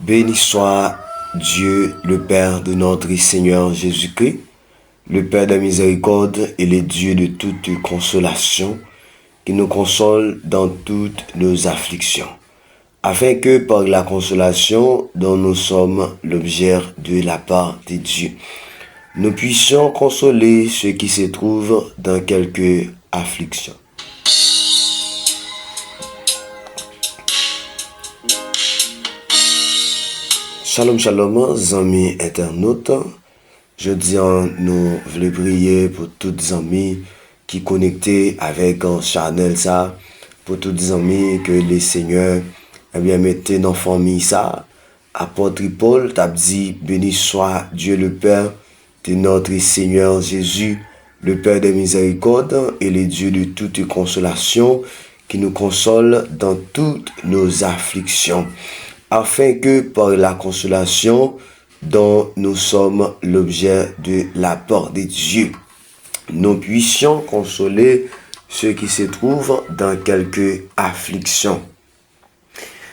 Béni soit Dieu, le Père de notre Seigneur Jésus-Christ, le Père de miséricorde et le Dieu de toute consolation, qui nous console dans toutes nos afflictions, afin que par la consolation dont nous sommes l'objet de la part de Dieu, nous puissions consoler ceux qui se trouvent dans quelque affliction. Shalom, shalom, amis internautes. Je dis, nous voulons prier pour tous les amis qui connectés avec un channel ça, pour tous les amis que les seigneurs mettez dans la famille ça. Apôtre Paul t'a dit, béni soit Dieu le Père de notre Seigneur Jésus, le Père des miséricordes et le Dieu de toute consolation, qui nous console dans toutes nos afflictions, afin que par la consolation dont nous sommes l'objet de la part de Dieu, nous puissions consoler ceux qui se trouvent dans quelque affliction.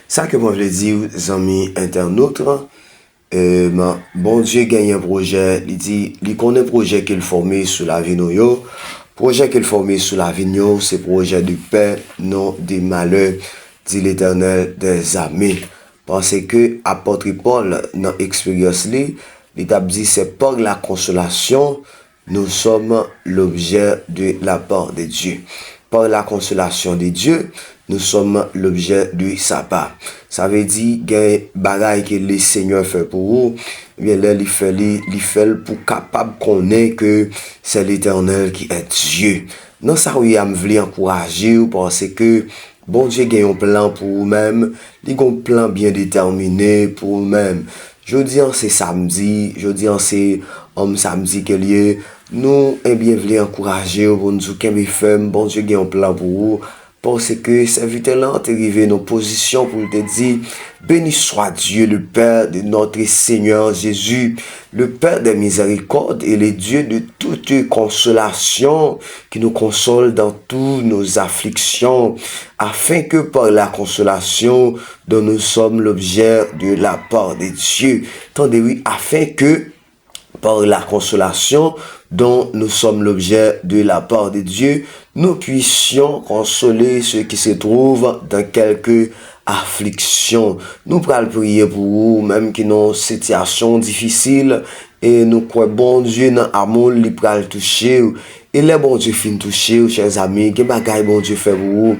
Ça que moi je veux dire, amis internautes, bon Dieu gagne un projet, il dit, il connaît un projet qu'il formé sous la vie nous, projet qu'il formé sous la vie nous, c'est projet de paix, non de malheur, dit l'Éternel des armées. Parce que apôtre Paul, dans l'expérience, il a dit, c'est par la consolation, nous sommes l'objet de la part de Dieu. Par la consolation de Dieu, nous sommes l'objet de sa part. Ça veut dire, il y a des bagailles que le Seigneur fait pour vous, bien là, il fait pour capable qu'on ait que c'est l'Éternel qui est Dieu. Non, ça, oui, je veux encourager parce que bon Dieu a un plan pour vous-même, il a un plan bien déterminé pour vous-même. Je dis c'est samedi, je dis c'est samedi que lié. Nous, bien voulu encourager pour nous dire qu'il fait bon Dieu a un plan pour vous. Parce que serviteur là est arrivé dans position pour te dire, béni soit Dieu le Père de notre Seigneur Jésus, le Père des miséricordes et le Dieu de toute consolation, qui nous console dans toutes nos afflictions, afin que par la consolation dont nous sommes l'objet de la part de Dieu, attendez oui, afin que par la consolation dont nous sommes l'objet de la part de Dieu, nous puissions consoler ceux qui se trouvent dans quelques afflictions. Nous pourrons prier pour vous, même qui ont une situation difficile, et nous croyons bon Dieu dans l'amour, il pourra le toucher. Et les bon Dieu fin toucher, chers amis, que bagaille bon Dieu fait pour vous,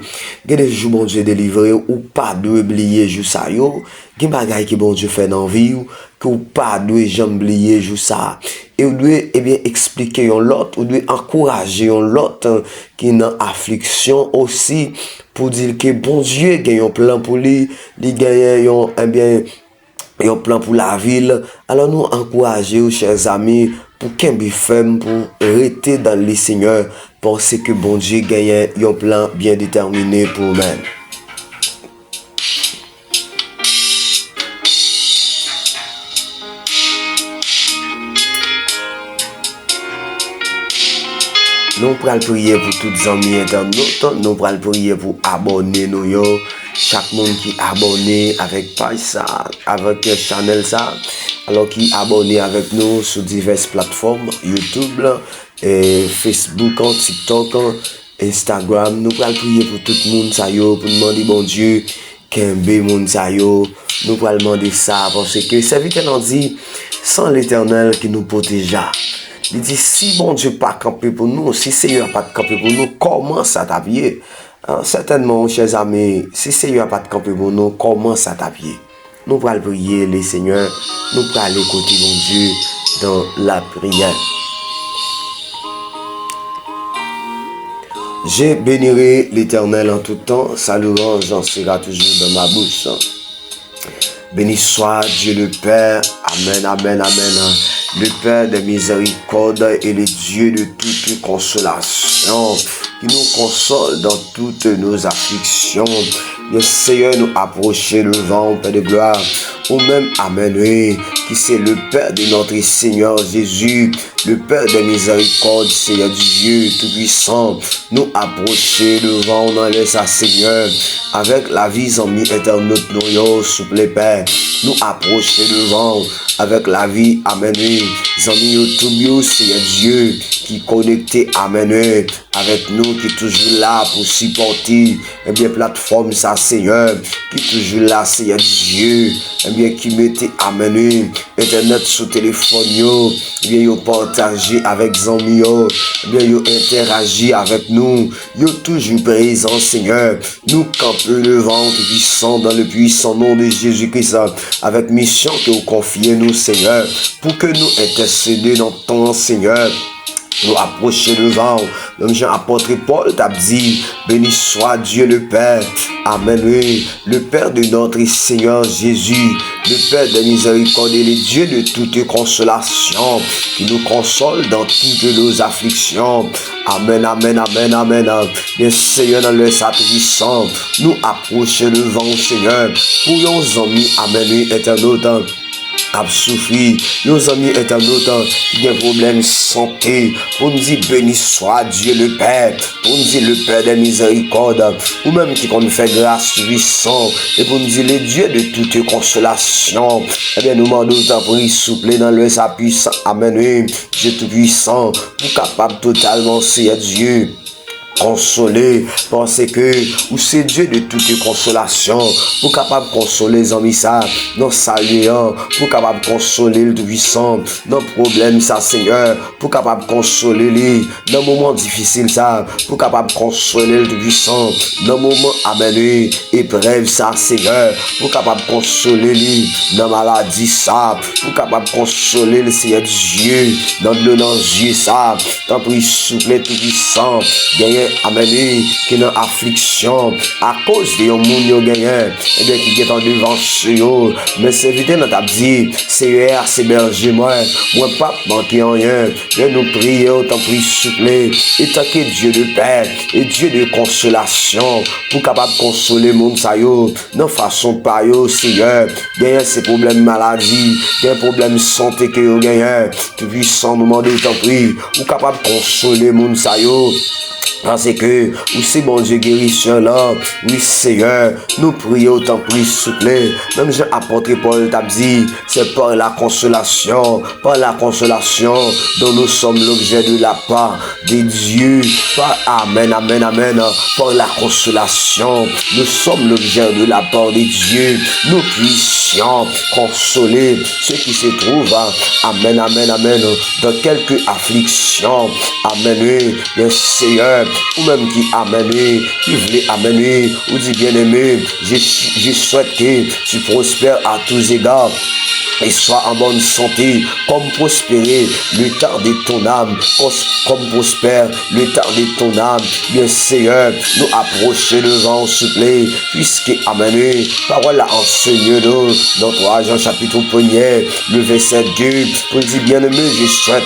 que des jours bon Dieu délivré, ou pas de oublier juste ça yo, que bagaille que bon Dieu fait dans la vie, que ou pas de jamais oublier juste ça. Et vous devez, expliquer yon l'autre, vous devez encourager yon l'autre, qui est dans affliction aussi, pour dire que bon Dieu gagne un plan pour lui, il gagne un plan pour la ville. Alors nous encourageons, chers amis, pour qu'un bifem, pour rester dans les seigneurs, parce que bon Dieu gagne un plan bien déterminé pour nous-mêmes. Nous pourrons prier pour tous les amis internautes, nous pourrons prier pour abonner nous, chaque monde qui est abonné avec page ça, avec channel ça, alors qui est abonné avec nous sur diverses plateformes, YouTube, et Facebook, TikTok, Instagram. Nous pourrons prier pour tout le monde ça yo, pour demander bon Dieu, qu'un monde ça yo. Nous pourrons demander ça parce que c'est vite qu'on dit, sans l'Éternel qui nous protégea. Il dit, si bon Dieu pas campé pour nous, si Seigneur pas campé pour nous, comment ça t'habiller? Certainement, chers amis, si Seigneur pas campé pour nous, comment ça t'habiller? Nous pourrons prier les seigneurs, nous pourrons aller écouter mon Dieu dans la prière. Je bénirai l'Éternel en tout temps, sa louange en sera toujours dans ma bouche. Béni soit Dieu le Père, amen, amen, amen. Le Père des miséricordes et le Dieu de toute consolation, qui nous console dans toutes nos afflictions. Le Seigneur nous approcher le vent, Père de gloire, ou même amen, qui c'est le Père de notre Seigneur Jésus, le Père des miséricordes, Seigneur Dieu Tout-Puissant, nous approcher devant dans les Seigneur, avec la vie en internaute nous, souple Père, nous approcher devant, avec la vie, amen, amis, tout Seigneur Dieu, qui connecté, amen, avec nous, qui est toujours là pour supporter, eh bien, plateforme, ça, Seigneur, qui est toujours là, Seigneur Dieu, eh bien, qui mettait, amen, Internet sur téléphone, eh bien, yo partagé avec Zami, eh bien, yo interagi avec nous, yo toujours présent, Seigneur, nous campons devant tout puissant, dans le puissant nom de Jésus-Christ, avec mission que vous confiez nous, Seigneur, pour que nous intercédions dans ton Seigneur. Nous approcher devant, comme Jean-Apôtre Paul t'a dit, béni soit Dieu le Père, amen, oui, le Père de notre Seigneur Jésus, le Père de miséricorde et le Dieu de toute consolation, qui nous console dans toutes nos afflictions, amen, amen, amen, amen, bien Seigneur dans le Saint-Puissant, nous approcher devant Seigneur, pour nos amis, amen, oui, éternel, a souffri, nos amis internautes qui ont des problèmes de santé, pour nous dire béni soit Dieu le Père, pour nous dire le Père des miséricordes, ou même qui nous fait grâce puissant, et pour nous dire le Dieu de toute consolation, eh bien nous demandons ta prière souple dans le sa puissant, amen, Dieu tout puissant, pour capable totalement, Seigneur Dieu, consoler, parce que ou c'est Dieu de toute consolation, pour capable consoler les amis ça, non saluant, pour capable consoler le puissant, dans problème ça Seigneur, pour capable consoler les, dans moment difficile ça, pour capable consoler le puissant, dans moment amené, épreuve ça Seigneur, pour capable consoler les, dans maladie ça, pour capable consoler le Seigneur Dieu, dans le danger ça, dans prix souple tout puissant, gagner amené qui dans affliction à cause de yon moun yo gagné et bien qui est en devant yo mais c'est vite dans ta dit c'est berger moi pas manquer rien mais nous prier autant pris souple et tant que Dieu de paix et Dieu de consolation pour capable consoler moun sa yo non façon pas yo Seigneur gagner ces problèmes maladie des problèmes santé que yo gagné tout puissant nous demander autant pris ou capable consoler moun sa yo. Parce que, où c'est bon Dieu guérisseur là, oui Seigneur, nous prions autant plus souple. Même Jean-Apôtre Paul t'a dit, c'est par la consolation dont nous sommes l'objet de la part de Dieu. Par amen, amen, amen, par la consolation, nous sommes l'objet de la part de Dieu. Nous puissions consoler ceux qui se trouvent, amen, amen, amen, dans quelques afflictions, amen, oui, le Seigneur, ou même qui amène, qui voulait amener, ou dit bien aimé, je souhaite que tu prospères à tous égards et sois en bonne santé, comme prospérer le temps de ton âme, comme prospère le temps de ton âme, bien Seigneur, nous approcher devant, s'il te plaît, puisque amener, parole à enseigner nous, dans 3 Jean chapitre 1er, le verset 2, pour dire bien aimé, je souhaite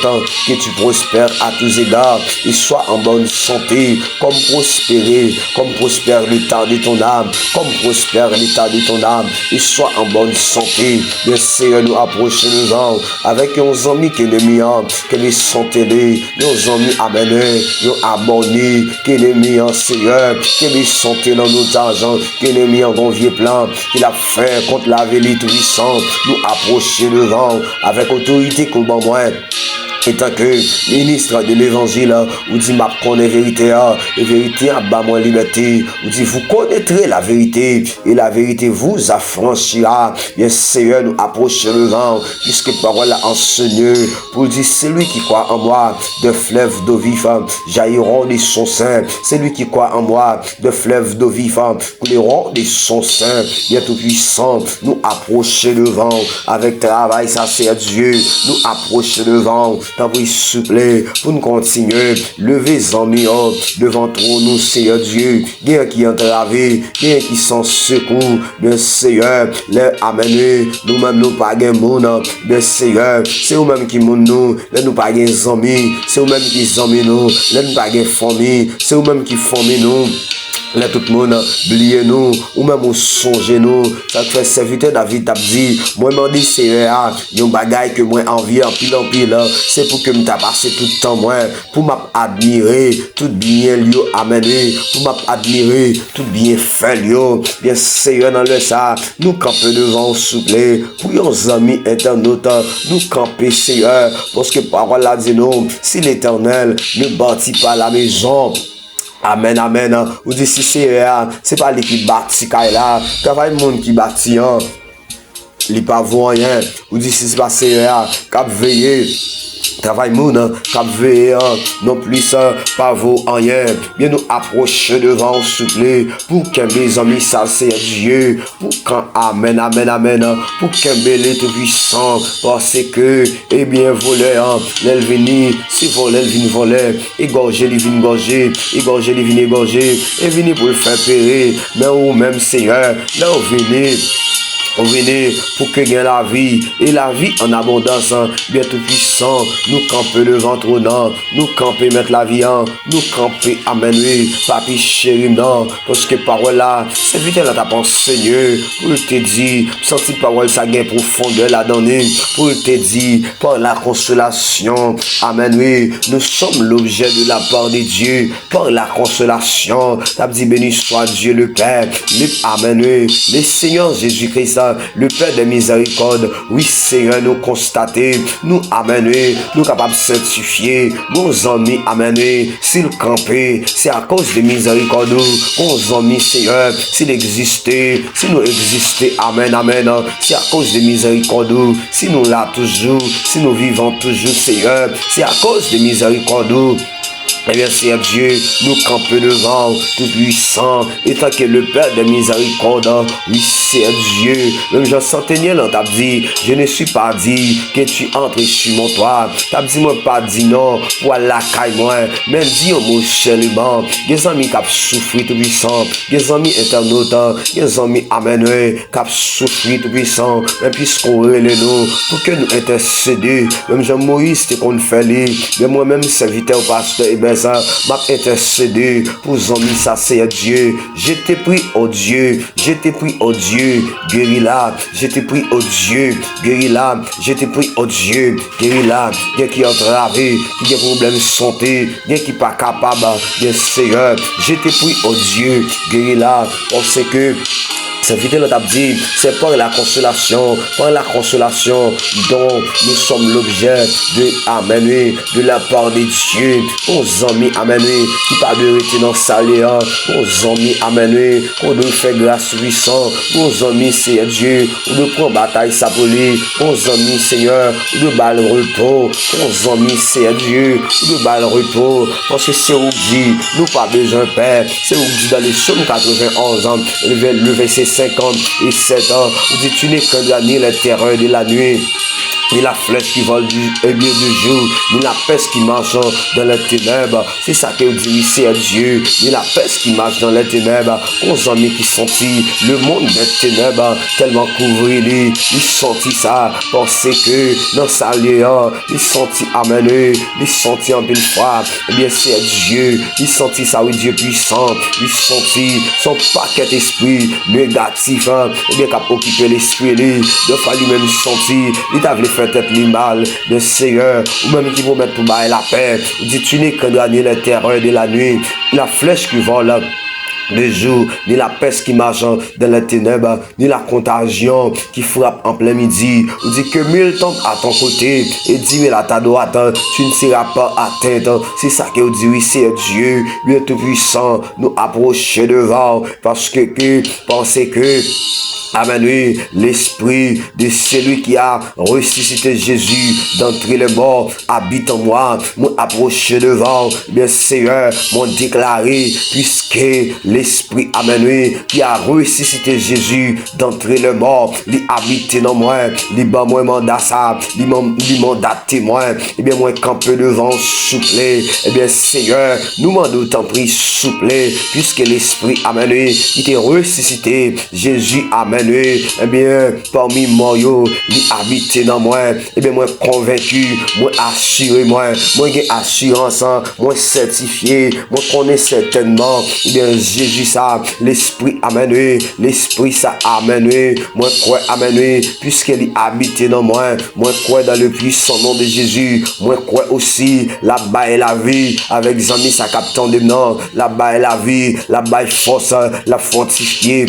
que tu prospères à tous égards et sois en bonne santé, comme prospère le temps de ton âme, comme prospère l'état de ton âme, et sois en bonne santé, bien Seigneur, nous approcher devant, avec nos amis qui nous mis en, que les santé-les, nos amis amenés, nos abonnés, qui nous mis en Seigneur, que les santé dans nos argent, qui nous mis en bon vieux plan, qu'il a fait contre la vérité puissante, nous approcher devant, avec autorité comme moi. Et tant que ministre de l'évangile, vous dit ma connaît vérité, et vérité à bas moi liberté, vous dit vous connaîtrez la vérité, et la vérité vous affranchira. Bien Seigneur, nous approcher le vent, puisque parole a enseigné, pour dire celui qui croit en moi, de fleuves d'eau vive, jailliront de son sein. Celui qui croit en moi, de fleuves d'eau vive, couleront de son sein. Bien tout puissant, nous approcher le vent, avec travail, ça c'est Dieu, nous approcher le vent. T'as pris souple pour nous continuer. Levez en mieux devant nous, Seigneur Dieu. Bien qui entravé, bien qui sont secours. Bien Seigneur, les amener. Nous-mêmes, nous pas gain monde. Bien Seigneur, c'est vous-même qui nous. Les nous pas gain amis. C'est vous-même qui amis nous. Les nous pas gain famille. C'est vous-même qui famille nous. Là tout le monde oubliez nous ou même on songe nous ça fait serviteur David t'a dit moi m'en dit c'est un bagage que moi envie en pile c'est pour que m'ta passé tout le temps moi pour m'admirer tout bien lui amener pour m'admirer tout bien fait lui bien Seigneur dans le ça nous camper devant souple pour nos amis internautes nous camper Seigneur parce que parole là dit nous si l'Éternel ne bâtit pas la maison. Amen, amen. Ou dit si c'est pas lui qui bâtit là, travail monde qui bâtit il pas rien. Ou dit si c'est pas cap veiller. Travail moun, cap veiller, non plus pas vaut rien. Bien nous approcher devant souple pour qu'un mes amis ça c'est Dieu. Pour quand amen, amen, amen. Pour qu'un les tout puissant. Parce que, eh bien, voler, l'elle vini, si voler, elle vient voler. Égorger, il vient égorger. Égorger, il vient égorger. Et venir pour le faire périr. Mais ou même Seigneur, là où venez. On venait pour que gagne la vie et la vie en abondance, bien tout puissant, nous camper le ventre non, nous camper mettre la vie en, nous camper amener, papi chéri non, parce que parole là, c'est vite là ta pensée Seigneur, pour te dire, senti parole ça gagne profondeur la donner, pour te dire, par la consolation, amen oui, nous sommes l'objet de la part de Dieu, par la consolation, t'as dit béni soit Dieu le Père, amen oui, le Seigneur Jésus-Christ, le Père des miséricordes, oui Seigneur, nous constater, nous amener, nous capables de certifier, nos amis amener, s'il campait, c'est à cause des miséricordes, nos amis Seigneur, s'il existait, si nous existait, amen, amen, c'est à cause des miséricordes, si nous là toujours, si nous vivons toujours Seigneur, c'est à cause des miséricordes. Eh bien, c'est Dieu, nous camper devant, tout puissant, étant que le Père des miséricordes, oui, c'est Dieu. Même Jean Centeniel, on t'a dit, je ne suis pas dit que tu entres sur mon toit. T'as dit, moi, pas dit non, pour la caille, moi. Mais dis, mon cher, les bancs, des amis qui ont souffert tout puissant, des amis internautes, des amis amenés, qui ont souffert tout puissant, et puisqu'on relève nous, pour que nous intercéder, même Jean-Moïse, c'était qu'on fait les, mais moi-même, serviteur au pasteur, et ben, ça m'a intercédé pour amis, ça c'est Dieu. Je t'ai pris au Dieu, je t'ai pris au Dieu, guéris là, je t'ai pris au Dieu, guéris là, je t'ai pris au Dieu, guéris là, bien qui entravé, qui a des problèmes de santé, bien qui pas capable, bien Seigneur, je t'ai pris au Dieu, guéris là, parce que cette vidéo t'a dit, c'est par la consolation dont nous sommes l'objet de amener de la part de Dieu, aux amis amener, qui pas de rester dans salaire, aux amis amener, qu'on doit faire grâce puissant, aux amis c'est Dieu, ou de prendre bataille sa police, aux amis Seigneur, ou de balle repos, aux amis c'est Dieu, ou de balle repos, parce que c'est où dit, nous pas besoin père, c'est où dit dans les psaumes 91 ans, le verset 57 ans, vous dites tu n'es qu'un dernier les terreurs de la nuit, ni la flèche qui vole du jour, ni la peste qui marche dans les ténèbres. C'est ça que vous dites, c'est Dieu, ni la peste qui marche dans les ténèbres. Aux amis qui sentit le monde des ténèbres tellement couvrir, ils sentit ça, parce que dans sa léa, ils sentit amener, ils sentit en pile froid. Eh bien, c'est Dieu, ils sentit ça, oui, Dieu puissant, ils sentit son paquet d'esprit négatif, eh bien, qui a occupé l'esprit, de fallu même sentir, il t'a voulu faire tête mal, de Seigneur, ou même qui vont mettre pour bailler la paix, ou dit tu n'es qu'un dernier les terreurs de la nuit, la flèche qui vole le jour, ni la peste qui marche dans les ténèbres, ni la contagion qui frappe en plein midi. On dit que 1000 tombent à ton côté et 10 000 à ta droite, tu ne seras pas atteint. C'est ça que dit, oui, c'est Dieu, le Tout-Puissant, nous approcher devant, parce que pensez que amen, oui, l'esprit de celui qui a ressuscité Jésus d'entre les morts habite en moi, moi approcher devant, bien Seigneur, m'ont déclaré, puisque l'esprit, amen, oui, qui a ressuscité Jésus d'entre les morts, il habite dans moi, il bat moi mandat ça, il mandat témoin, et bien moi camper devant souple, et bien Seigneur, nous m'en d'autant pris souple, puisque l'esprit, amen, oui, qui était ressuscité Jésus, amen, eh bien, parmi moi, il habite dans moi, eh bien, moi convaincu, moi assuré, moi j'ai assurance, moi certifié, moi connais certainement, eh bien, Jésus Jésus ça, l'esprit amen, l'esprit ça amen, moi crois amen, puisqu'il habite dans moi crois dans le puissant nom de Jésus, moi crois aussi, là-bas est la vie, avec amis ça capte de nom, là-bas est la vie, là-bas est force, la fortifier.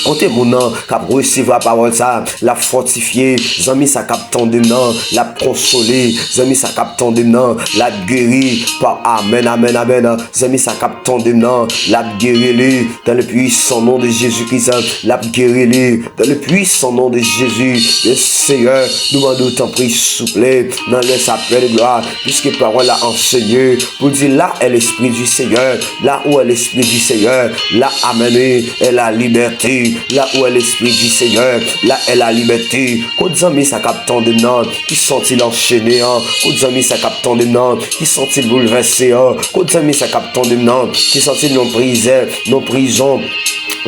Côté mon nom, cap recevoir la parole ça, la fortifier, zami ça capte de nom, la consoler, zami ça capte de nom, la guérir par amen, amen, amen, zami ça capte de nom, la guérir dans le puissant nom de Jésus-Christ, la guérir dans le puissant nom de Jésus, le Seigneur, nous demandons t'en prie, souple, dans le sapin de gloire, puisque parole a enseigné, pour dire là est l'esprit du Seigneur, là où est l'esprit du Seigneur, là amen, est la liberté. Là où est l'esprit du Seigneur, là est la liberté. Quand amis ça capte de nom, qui sont-ils enchaînés? Quand amis ça capte de nom, qui sont-ils bouleversés? Quand amis ça capte de nom, qui sont-ils non prison?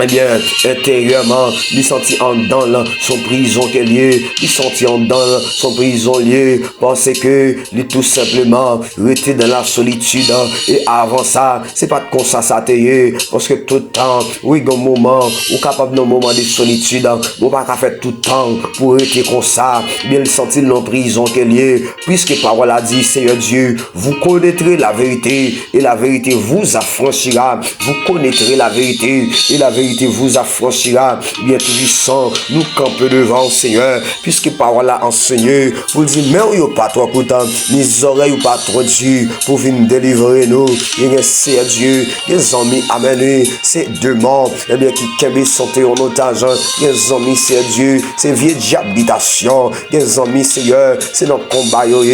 Eh bien, intérieurement, il sentit en dedans son prison qu'elle est, il sentit en dedans son prison lié, parce que il tout simplement était dans la solitude, et avant ça, c'est pas comme ça t'est, parce que tout le temps, oui, un moment, ou capable d'un moment de solitude, on pas qu'à faire tout le temps pour être comme ça, bien il sentit dans prison qu'elle est, puisque parole a dit, Seigneur Dieu, vous connaîtrez la vérité, et la vérité vous affranchira, vous connaîtrez la vérité, et la vérité vous affranchira, bien tout puissant, nous campons devant Seigneur, puisque parole a enseigné, vous dire, mais il n'y a pas trop content, ni oreilles ou pas trop dures, pour venir délivrer nous, et c'est Dieu, les amis amenés, c'est deux morts, et bien qui kembe santé en otage, les amis c'est Dieu, c'est vieux d'habitation, les amis Seigneur, c'est notre combat, yo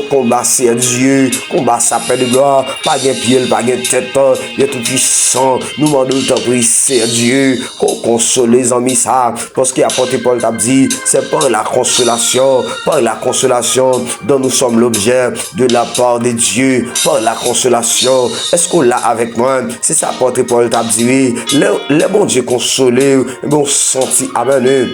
combat c'est Dieu, combat ça paix de gloire, pas de pied, pas de tête, il est tout puissant, nous demandons tant pris, c'est Dieu, qu'on console les amis ça, parce qu'il a porté Paul t'a dit, c'est par la consolation dont nous sommes l'objet de la part de Dieu, par la consolation. Est-ce qu'on l'a avec moi? C'est ça porté Paul t'a dit, les bons Dieu consolés, bon senti amen.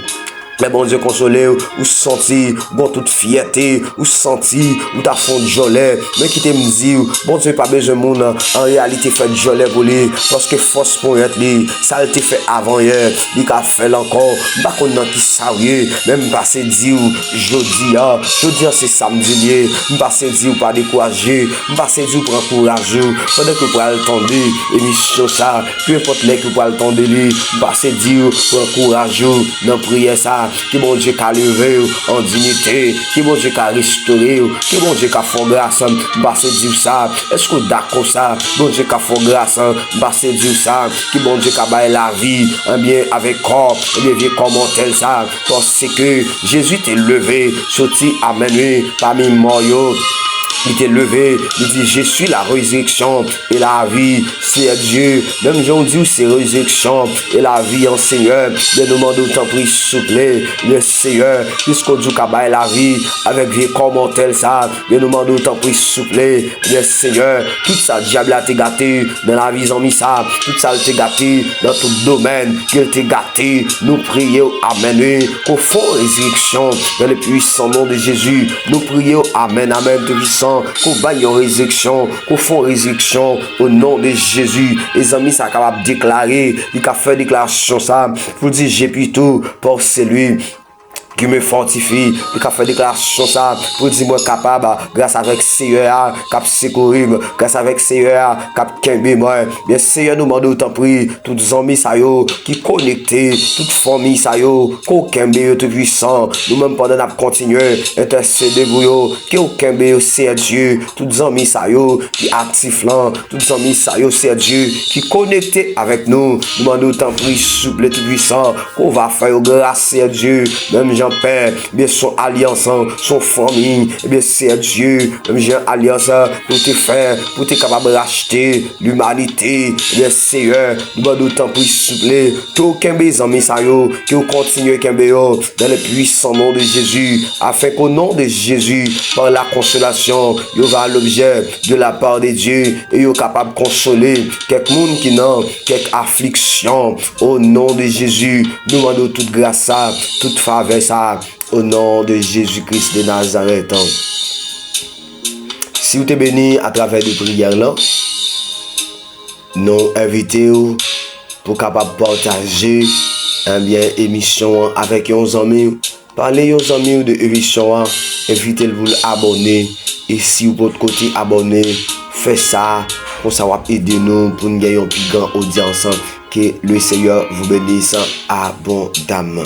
Mais bon Dieu consolé, ou senti, bon toute fierté, ou senti, ou ta fond de jolet, mais qui te me dit, bon Dieu pas besoin de monde, en réalité fait de jolet pour lui, parce que force pour être lui, ça te fait avant hier, il a fait encore, pas qu'on a qui savait, même passé dit, jeudi c'est samedi, passé dit ou pas découragé, passé dit ou prend courage, pendant que vous pouvez attendre, émission ça, peu importe les que vous pouvez attendre lui, passé dit ou prend courage, dans prière ça, qui bon Dieu qu'a levé en dignité, qui bon Dieu qu'a restauré, qui bon Dieu qu'a fait grâce, basse dire ça, est-ce que d'accord ça, bon Dieu qu'a fait grâce, basse dire ça, qui bon Dieu qu'a baillé la vie, un bien avec corps, et bien comment tel ça, parce que Jésus t'est levé, sorti amené parmi morts. Il t'est levé, il dit, je suis la résurrection et la vie, c'est Dieu. Même j'en dis, c'est résurrection et la vie en Seigneur. Bien nous demandons tant pris souple, le Seigneur, puisqu'on dit qu'à la vie, avec vie comment tel ça, bien nous demandons tant pris souple, le Seigneur, tout ça, diable a été gâté dans la vie en missa, tout ça a été gâté dans tout domaine, qu'il t'est gâté, nous prions, amen, qu'au fond résurrection, dans le puissant nom de Jésus, nous prions, amen, amen, tout puissant. Qu'on baille en résurrection, qu'on font résurrection au nom de Jésus. Les amis, ça capable de déclarer, il a fait déclaration ça, pour dire j'ai pu tout pour celui qui me fortifie, qui a fait déclaration ça, pour dire moi capable, grâce avec Seigneur, cap secourir, grâce avec Seigneur, cap kembe moi. Bien Seigneur nous demande autant pris, toutes les amis ça yo, qui connecté, toute famille ça yo, qu'on kembe tout puissant, nous même pendant n'a continuer, intercéder pour yo, qui au kembe c'est Dieu, toutes les amis ça yo, qui actif là, toutes les amis ça yo c'est Dieu, qui connecté avec nous, nous demande autant pris, souple tout puissant, qu'on va faire grâce à Dieu, même Père, bien son alliance, son famille, bien c'est Dieu, même j'ai une alliance pour te faire, pour te capable de racheter l'humanité, bien Seigneur, nous avons d'autant plus souple, qu'aucun mes amis ça yo, que vous continuez dans le puissant nom de Jésus, afin qu'au nom de Jésus, par la consolation, il va l'objet de la part de Dieu, et il est capable de consoler quelques monde qui n'ont quelques afflictions, au nom de Jésus, nous demandons toute grâce, toute faveur, au nom de Jésus-Christ de Nazareth. Si vous êtes béni à travers des prières là, nous invitons pour capable partager émission avec un ami. Parlez aux amis de émission, invitez-le pour abonner. Et si vous votre côté abonné, faites ça pour ça va aider nous pour nous gagner une plus grande audience. Que le Seigneur vous bénisse abondamment.